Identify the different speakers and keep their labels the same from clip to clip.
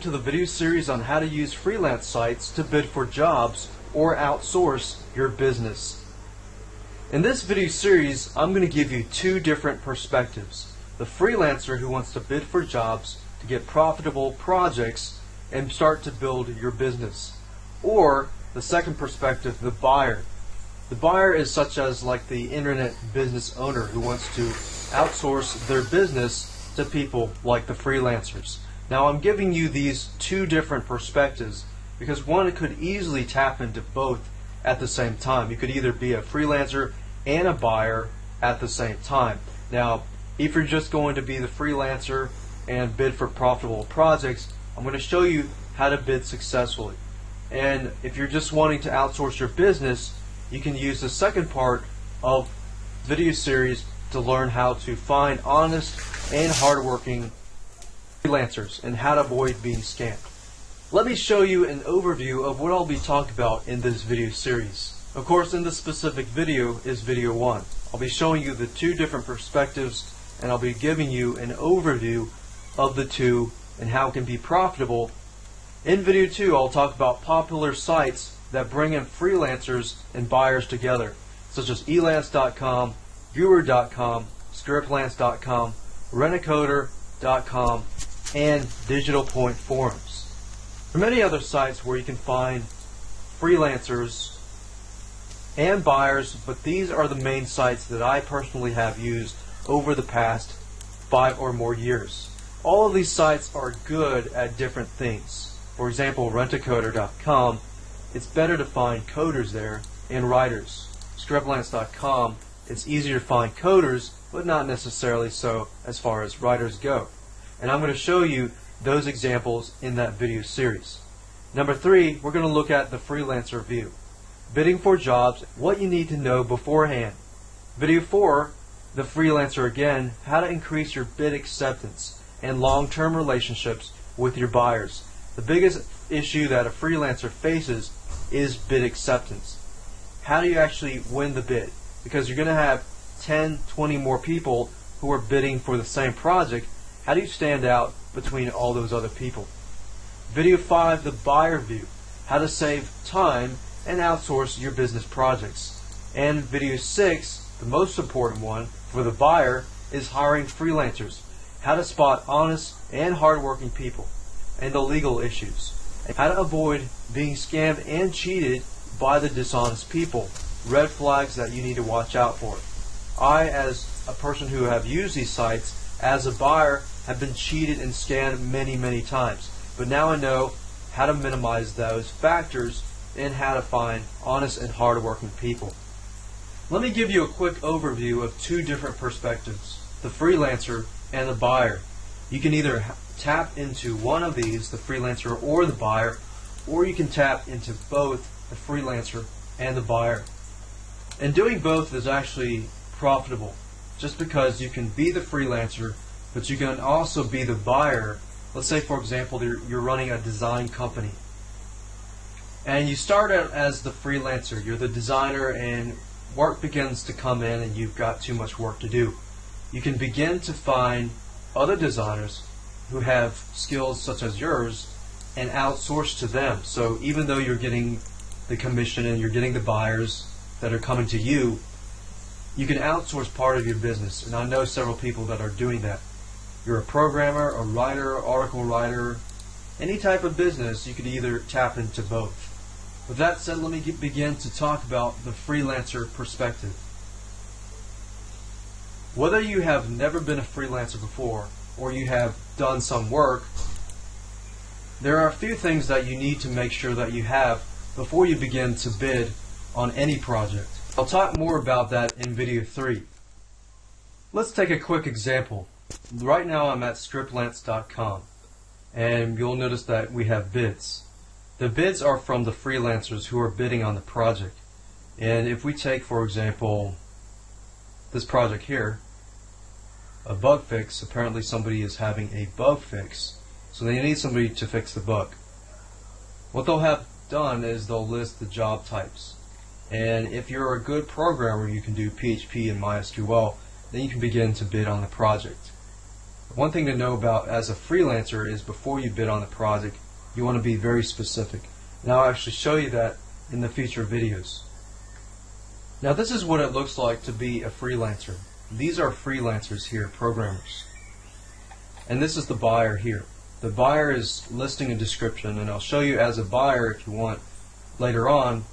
Speaker 1: to the video series on how to use freelance sites to bid for jobs or outsource your business. In this video series, I'm going to give you two different perspectives. The freelancer who wants to bid for jobs to get profitable projects and start to build your business. Or the second perspective, the buyer. The buyer is such as like the internet business owner who wants to outsource their business to people like the freelancers. Now I'm giving you these two different perspectives because one could easily tap into both at the same time. You could either be a freelancer and a buyer at the same time. Now if you're just going to be the freelancer and bid for profitable projects, I'm going to show you how to bid successfully. And if you're just wanting to outsource your business, you can use the second part of the video series to learn how to find honest and hardworking freelancers and how to avoid being scammed. Let me show you an overview of what I'll be talking about in this video series. Of course, in this specific video is video 1. I'll be showing you the two different perspectives and I'll be giving you an overview of the two and how it can be profitable. In video 2, I'll talk about popular sites that bring in freelancers and buyers together, such as elance.com, viewer.com, scriptlance.com, rentacoder.com, and Digital Point forums. There are many other sites where you can find freelancers and buyers, but these are the main sites that I personally have used over the past 5 or more years. All of these sites are good at different things. For example, rentacoder.com, it's better to find coders there and writers. Scriptlance.com, it's easier to find coders, but not necessarily so as far as writers go. And I'm going to show you those examples in that video series. Number 3, we're going to look at the freelancer view. Bidding for jobs, what you need to know beforehand. Video 4, the freelancer again, how to increase your bid acceptance and long-term relationships with your buyers. The biggest issue that a freelancer faces is bid acceptance. How do you actually win the bid? Because you're going to have 10, 20 more people who are bidding for the same project. How do you stand out between all those other people? Video 5, the buyer view. How to save time and outsource your business projects. And video 6, the most important one for the buyer, is hiring freelancers. How to spot honest and hardworking people. And the legal issues. And how to avoid being scammed and cheated by the dishonest people. Red flags that you need to watch out for. I, as a person who have used these sites, as a buyer, have been cheated and scammed many times. But now I know how to minimize those factors and how to find honest and hardworking people. Let me give you a quick overview of two different perspectives, the freelancer and the buyer. You can either tap into one of these, the freelancer or the buyer, or you can tap into both, the freelancer and the buyer. And doing both is actually profitable, just because you can be the freelancer, but you can also be the buyer. Let's say, for example, you're running a design company, and you start out as the freelancer. You're the designer, and work begins to come in, and you've got too much work to do. You can begin to find other designers who have skills such as yours and outsource to them. So even though you're getting the commission and you're getting the buyers that are coming to you, you can outsource part of your business. And I know several people that are doing that. You're a programmer, a writer, article writer, any type of business, you could either tap into both. With that said, let me begin to talk about the freelancer perspective. Whether you have never been a freelancer before or you have done some work, there are a few things that you need to make sure that you have before you begin to bid on any project. I'll talk more about that in video 3. Let's take a quick example. Right now I'm at scriptlance.com, and you'll notice that we have bids. The bids are from the freelancers who are bidding on the project. And if we take, for example, this project here, a bug fix, apparently somebody is having a bug fix, so they need somebody to fix the bug. What they'll have done is they'll list the job types. And if you're a good programmer, you can do PHP and MySQL, then you can begin to bid on the project. one thing to know about as a freelancer is before you bid on the project, you want to be very specific. And I'll actually show you that in the future videos. Now this is what it looks like to be a freelancer. These are freelancers here, programmers. And this is the buyer here. The buyer is listing a description, and I'll show you as a buyer, if you want, later on,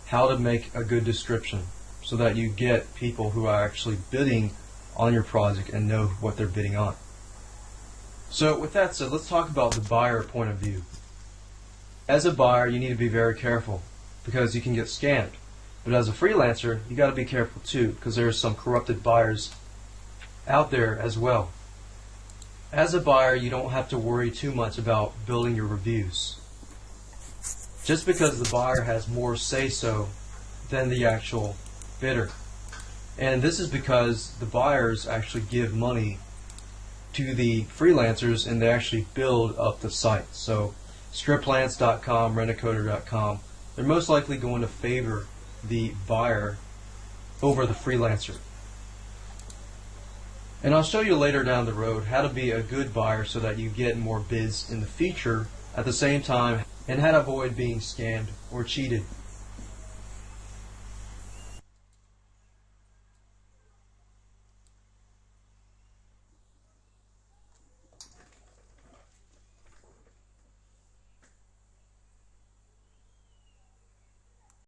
Speaker 1: how to make a good description so that you get people who are actually bidding on your project and know what they're bidding on. So with that said, let's talk about the buyer point of view. As a buyer, you need to be very careful because you can get scammed. But as a freelancer, you got to be careful too, because there are some corrupted buyers out there as well. As a buyer, you don't have to worry too much about building your reviews, just because the buyer has more say-so than the actual bidder. And this is because the buyers actually give money to the freelancers and they actually build up the site. So Scriptlance.com, Rent-A-Coder.com, they're most likely going to favor the buyer over the freelancer. And I'll show you later down the road how to be a good buyer so that you get more bids in the future at the same time, and how to avoid being scammed or cheated.